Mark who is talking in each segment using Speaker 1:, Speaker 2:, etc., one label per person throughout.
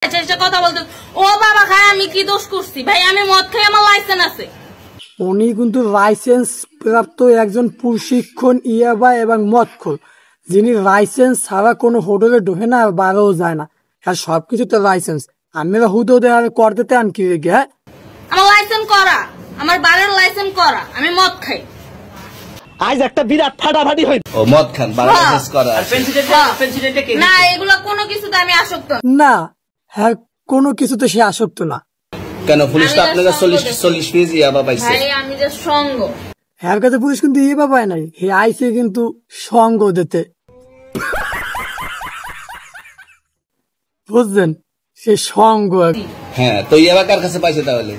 Speaker 1: কথা বলতে ও বাবা খায় আমি কি দোষ করছি ভাই? আমি মদ খাই, আমার লাইসেন্স আছে।
Speaker 2: উনি কিন্তু লাইসেন্স প্রাপ্ত একজন প্রশিক্ষণ ইয়াবা এবং মদখোর, যিনি লাইসেন্স ছাড়া কোনো হোটেলে ঢোকে না আর বারও যায় না, আর সবকিছুতে লাইসেন্স। আমরা হুদো করতে আন কি হ্যাঁ?
Speaker 1: আমার লাইসেন্স করা, আমার বারের লাইসেন্স করা, আমি মদ খাই।
Speaker 3: আজ একটা বিরাট ফাটাফাটি হইল।
Speaker 4: ও মদ খান, বারের লাইসেন্স করা। আর
Speaker 1: প্রেসিডেন্টে কে? না, এগুলা কোনো কিছুতে আমি আসক্ত
Speaker 2: না। হ্যাঁ, কোনো কিছুতে সে আসক্ত না।
Speaker 4: কেন পুলিশ তো আপনাকে 40 পিস ইয়াবা পাইছে?
Speaker 1: ভাই আমি যে সঙ্গ।
Speaker 2: হ্যাঁ কাছে পুলিশ কিন্তু ইয়াবা পায় নাই, হে আইছে কিন্তু সঙ্গ দিতে, বুঝলেন? সে সঙ্গ।
Speaker 4: হ্যাঁ, তো ইয়াবা কার কাছে পাইছে তাহলে?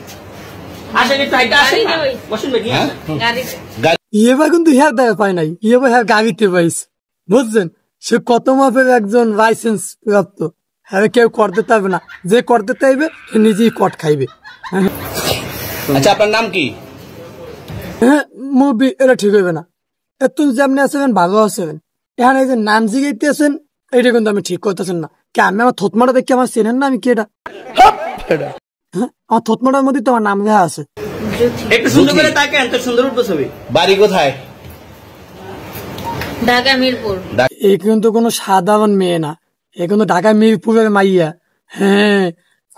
Speaker 2: ইয়েবা কিন্তু হ্যাঁ দেখা পায় নাই, ইয়েবা হ্যাঁ গাড়িতে পাইছে, বুঝছেন? সে কত মাপের একজন লাইসেন্স প্রাপ্ত। হ্যাঁ, কেউ করতে পারবে না, যে করতে চাইবে সে নিজেই কট খাইবে।
Speaker 4: আচ্ছা, আপনার নাম কি?
Speaker 2: হ্যাঁ, মুভি এটা ঠিক হইবে না। এত যেমনি আছেন ভালো আছেন, এখানে এই যে নাম জিগাইতে আছেন, এটা কিন্তু আমি ঠিক করতেছেন না। কে আমি আমার থতমাটা দেখি আমার চেনেন না? আমি কি এটা? হ্যাঁ, আমার থতমাটার মধ্যে তো আমার নাম লেখা আছে।
Speaker 3: একটু সুন্দর করে তাকান, তো সুন্দর উঠবে ছবি।
Speaker 4: বাড়ি কোথায়?
Speaker 1: ঢাকা মিরপুর।
Speaker 2: এই কিন্তু কোনো সাধারণ মেয়ে না, এ কিন্তু ঢাকা মিরপুরের মাইয়া। হ্যাঁ,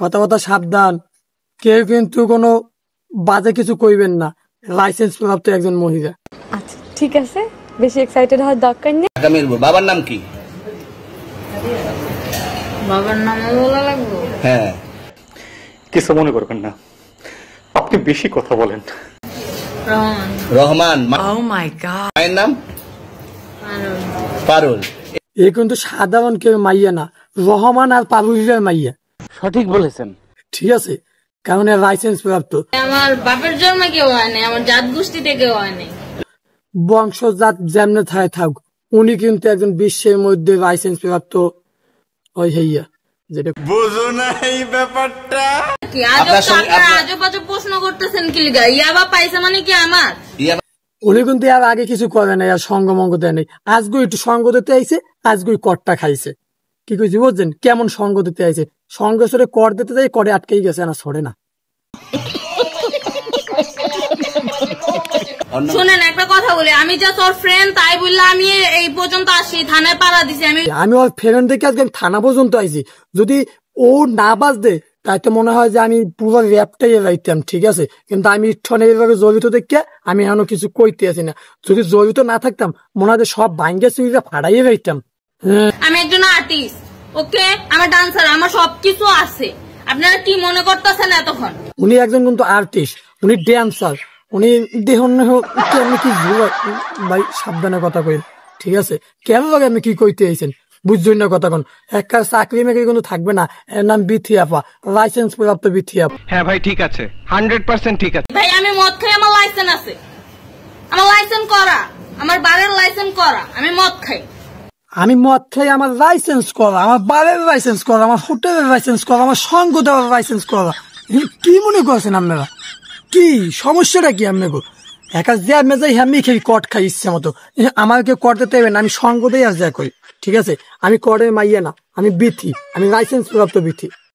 Speaker 2: কথা কথা সাবধান, কেউ কিন্তু কোনো বাজে কিছু কইবেন না। লাইসেন্স প্রাপ্ত একজন মহিলা।
Speaker 5: আচ্ছা ঠিক আছে, বেশি এক্সাইটেড হওয়ার দরকার নেই।
Speaker 4: ঢাকা মিরপুর। বাবার নাম কি?
Speaker 1: বাবার নাম বলা লাগবে?
Speaker 4: হ্যাঁ।
Speaker 6: কিছু মনে করবেন না, আপনি বেশি কথা বলেন।
Speaker 4: রহমান।
Speaker 1: ও মাই গড।
Speaker 4: মায়ের নাম? পারুল।
Speaker 2: এ কিন্তু সাধারণ কেউ মাইয়া না, রহমান আর পারুলের মাইয়া।
Speaker 3: সঠিক বলেছেন।
Speaker 2: ঠিক আছে, কারণ এর লাইসেন্স প্রাপ্ত।
Speaker 1: আমার বাপের জন্মে কেউ হয় নাই, আমার জাত গোষ্ঠীতে কেউ হয় নাই।
Speaker 2: বংশজাত যেমনে থাকে থাক, উনি কিন্তু একজন বিশ্বের মধ্যে লাইসেন্স প্রাপ্ত ওই হইয়া, যেটা
Speaker 3: বুঝো না এই ব্যাপারটা।
Speaker 1: কি আজব আজব প্রশ্ন করতেছেন কি লিগা? ইয়াবা পাইছে মানে কি আমার?
Speaker 2: উনি কিন্তু আর আগে কিছু করে নাই, আর সঙ্গ মঙ্গ দেয় নাই। আজকে একটু সঙ্গ দিতে আইছে, আজকে কটটা খাইছে। কি কইছি বুঝছেন? কেমন সঙ্গ দিতে আইছে, সঙ্গে সরে কর দিতে যাই, করে আটকেই গেছে, না সরে না।
Speaker 1: শুনেন একটা কথা বলি, আমি যা তোর ফ্রেন্ড তাই বললাম আমি এই পর্যন্ত আসি, থানায় পাড়া দিছি।
Speaker 2: আমি ওর ফ্রেন্ড থেকে আজকে থানা পর্যন্ত আইছি। যদি ও না বাজতে তাই তো মনে হয় যে আমি পুরো র্যাপটাই রাইতাম, ঠিক আছে? কিন্তু আমি ইচ্ছনে এইভাবে জড়িত দেখে আমি এখনো কিছু কইতে আছি না। যদি জড়িত না থাকতাম মনে হয় সব ভাঙ্গে চুরিটা ফাড়াইয়ে রাইতাম।
Speaker 1: আমি একজন আর্টিস্ট, ওকে? আমার ডান্সার, আমার সবকিছু আছে। আপনারা কি মনে করতেছেন এতক্ষণ?
Speaker 2: উনি একজন কিন্তু আর্টিস্ট, উনি ড্যান্সার, উনি দেখুন কি ভাই, সাবধানে কথা কইন, ঠিক আছে? কেন লাগে আমি কি কইতে আইছেন বুঝছেন না কথা কোন? একটা চাকরি মেকরি কিন্তু থাকবে না, এর নাম বিথি আপা, লাইসেন্স প্রাপ্ত বিথি আপা।
Speaker 6: হ্যাঁ ভাই ঠিক আছে, 100% ঠিক আছে
Speaker 1: ভাই। আমি মদ খাই, আমার লাইসেন্স আছে, আমার লাইসেন্স করা, আমার বারের লাইসেন্স করা, আমি মদ খাই।
Speaker 2: আমি মদ খাই, আমার লাইসেন্স করা, আমার বারের লাইসেন্স করা, আমার হোটেলের লাইসেন্স করা, আমার সঙ্গ দেওয়ার লাইসেন্স করা। কি মনে করছেন আপনারা? কি সমস্যাটা কি আপনাকে? একা যে আমি যাই আমি খেয়ে কট খাই ইচ্ছে মতো, আমাকে কট দিতে হবে না, আমি সঙ্গ দিয়ে আর যা করি, ঠিক আছে? আমি কটের মাইয়া না, আমি বিথি, আমি লাইসেন্স প্রাপ্ত বিথি।